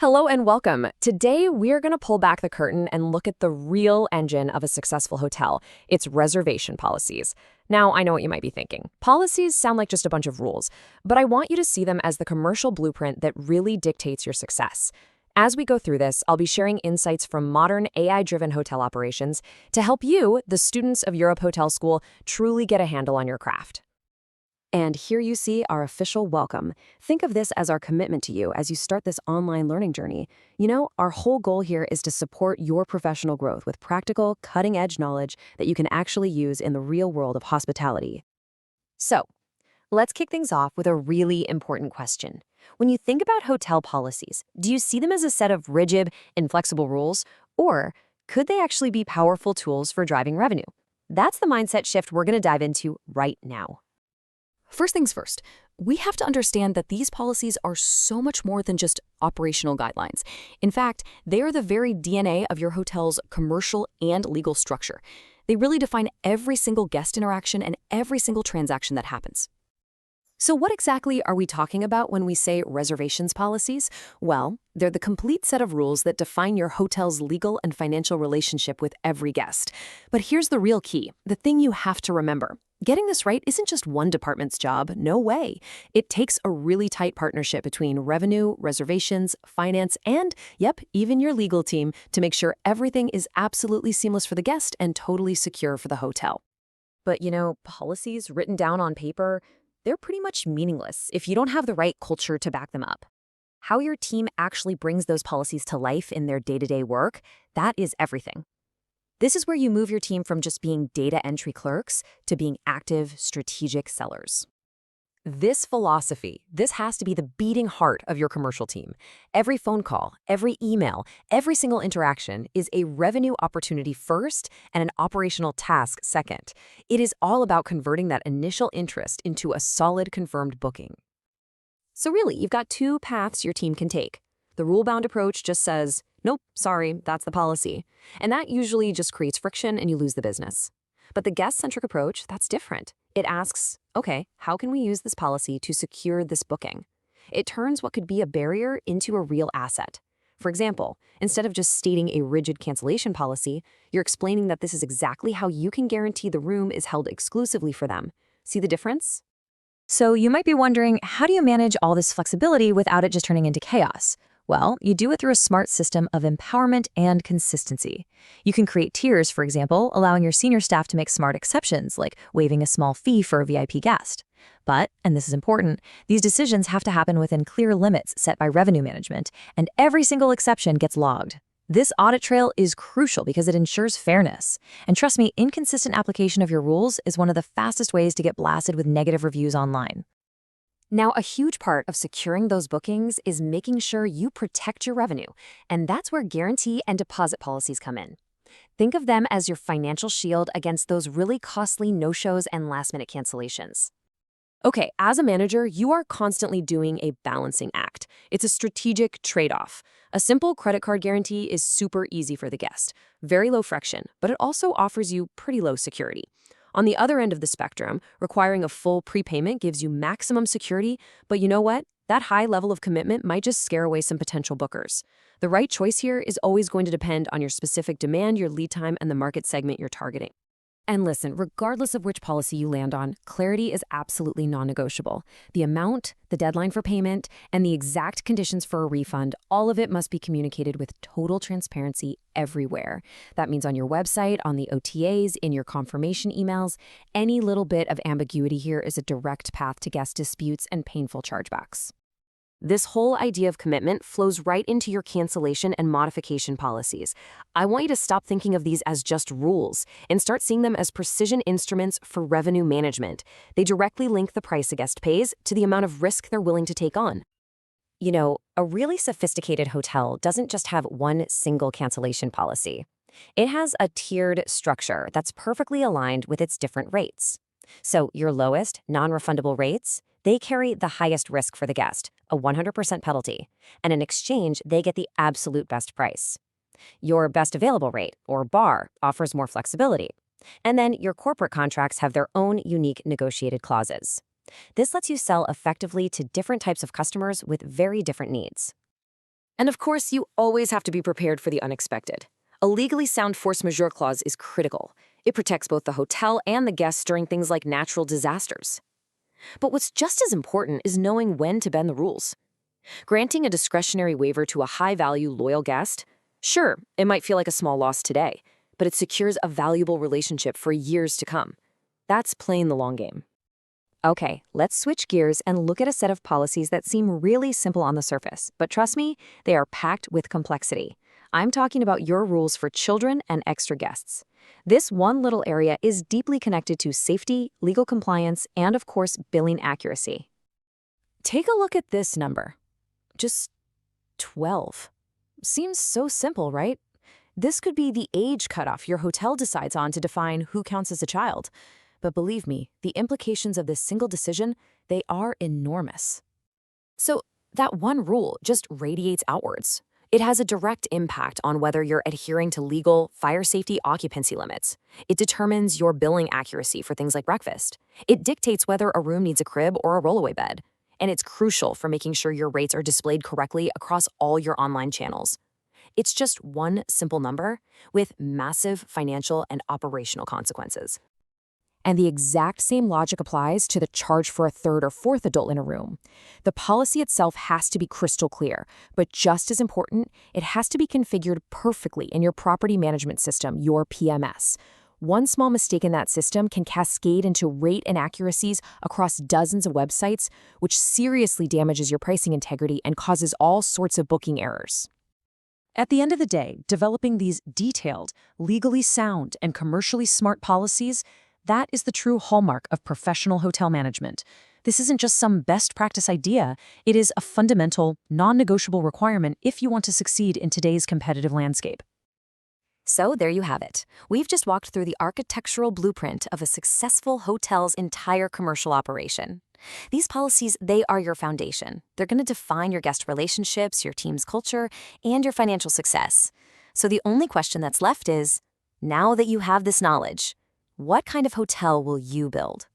Hello and welcome. Today, we're going to pull back the curtain and look at the real engine of a successful hotel, its reservation policies. Now, I know what you might be thinking. Policies sound like just a bunch of rules, but I want you to see them as the commercial blueprint that really dictates your success. As we go through this, I'll be sharing insights from modern AI-driven hotel operations to help you, the students of Europe Hotel School, truly get a handle on your craft. And here you see our official welcome. Think of this as our commitment to you as you start this online learning journey. Our whole goal here is to support your professional growth with practical, cutting-edge knowledge that you can actually use in the real world of hospitality. So, let's kick things off with a really important question. When you think about hotel policies, do you see them as a set of rigid, inflexible rules, or could they actually be powerful tools for driving revenue? That's the mindset shift we're going to dive into right now. First things first, we have to understand that these policies are so much more than just operational guidelines. In fact, they are the very DNA of your hotel's commercial and legal structure. They really define every single guest interaction and every single transaction that happens. So what exactly are we talking about when we say reservations policies? Well, they're the complete set of rules that define your hotel's legal and financial relationship with every guest. But here's the real key, the thing you have to remember. Getting this right isn't just one department's job, no way. It takes a really tight partnership between revenue, reservations, finance, and, even your legal team to make sure everything is absolutely seamless for the guest and totally secure for the hotel. But policies written down on paper, they're pretty much meaningless if you don't have the right culture to back them up. How your team actually brings those policies to life in their day-to-day work, that is everything. This is where you move your team from just being data entry clerks to being active, strategic sellers. This philosophy, this has to be the beating heart of your commercial team. Every phone call, every email, every single interaction is a revenue opportunity first and an operational task second. It is all about converting that initial interest into a solid confirmed booking. So really, you've got two paths your team can take. The rule-bound approach just says, nope, sorry, that's the policy. And that usually just creates friction and you lose the business. But the guest-centric approach, that's different. It asks, okay, how can we use this policy to secure this booking? It turns what could be a barrier into a real asset. For example, instead of just stating a rigid cancellation policy, you're explaining that this is exactly how you can guarantee the room is held exclusively for them. See the difference? So you might be wondering, how do you manage all this flexibility without it just turning into chaos? Well, you do it through a smart system of empowerment and consistency. You can create tiers, for example, allowing your senior staff to make smart exceptions, like waiving a small fee for a VIP guest. But, and this is important, these decisions have to happen within clear limits set by revenue management, and every single exception gets logged. This audit trail is crucial because it ensures fairness. And trust me, inconsistent application of your rules is one of the fastest ways to get blasted with negative reviews online. Now, a huge part of securing those bookings is making sure you protect your revenue, and that's where guarantee and deposit policies come in. Think of them as your financial shield against those really costly no-shows and last-minute cancellations. Okay, as a manager, you are constantly doing a balancing act. It's a strategic trade-off. A simple credit card guarantee is super easy for the guest, very low friction, but it also offers you pretty low security. On the other end of the spectrum, requiring a full prepayment gives you maximum security, but you know what? That high level of commitment might just scare away some potential bookers. The right choice here is always going to depend on your specific demand, your lead time, and the market segment you're targeting. And listen, regardless of which policy you land on, clarity is absolutely non-negotiable. The amount, the deadline for payment, and the exact conditions for a refund, all of it must be communicated with total transparency everywhere. That means on your website, on the OTAs, in your confirmation emails. Any little bit of ambiguity here is a direct path to guest disputes and painful chargebacks. This whole idea of commitment flows right into your cancellation and modification policies. I want you to stop thinking of these as just rules and start seeing them as precision instruments for revenue management. They directly link the price a guest pays to the amount of risk they're willing to take on. A really sophisticated hotel doesn't just have one single cancellation policy. It has a tiered structure that's perfectly aligned with its different rates. So your lowest, non-refundable rates, they carry the highest risk for the guest, a 100% penalty, and in exchange, they get the absolute best price. Your best available rate, or BAR, offers more flexibility. And then your corporate contracts have their own unique negotiated clauses. This lets you sell effectively to different types of customers with very different needs. And of course, you always have to be prepared for the unexpected. A legally sound force majeure clause is critical. It protects both the hotel and the guests during things like natural disasters. But what's just as important is knowing when to bend the rules. Granting a discretionary waiver to a high-value, loyal guest, sure, it might feel like a small loss today, but it secures a valuable relationship for years to come. That's playing the long game. Okay, let's switch gears and look at a set of policies that seem really simple on the surface, but trust me, they are packed with complexity. I'm talking about your rules for children and extra guests. This one little area is deeply connected to safety, legal compliance, and of course, billing accuracy. Take a look at this number. Just 12. Seems so simple, right? This could be the age cutoff your hotel decides on to define who counts as a child. But believe me, the implications of this single decision, they are enormous. So that one rule just radiates outwards. It has a direct impact on whether you're adhering to legal, fire safety occupancy limits. It determines your billing accuracy for things like breakfast. It dictates whether a room needs a crib or a rollaway bed. And it's crucial for making sure your rates are displayed correctly across all your online channels. It's just one simple number with massive financial and operational consequences. And the exact same logic applies to the charge for a third or fourth adult in a room. The policy itself has to be crystal clear, but just as important, it has to be configured perfectly in your property management system, your PMS. One small mistake in that system can cascade into rate inaccuracies across dozens of websites, which seriously damages your pricing integrity and causes all sorts of booking errors. At the end of the day, developing these detailed, legally sound, and commercially smart policies, that is the true hallmark of professional hotel management. This isn't just some best practice idea, it is a fundamental, non-negotiable requirement if you want to succeed in today's competitive landscape. So there you have it. We've just walked through the architectural blueprint of a successful hotel's entire commercial operation. These policies, they are your foundation. They're going to define your guest relationships, your team's culture, and your financial success. So the only question that's left is, now that you have this knowledge, what kind of hotel will you build?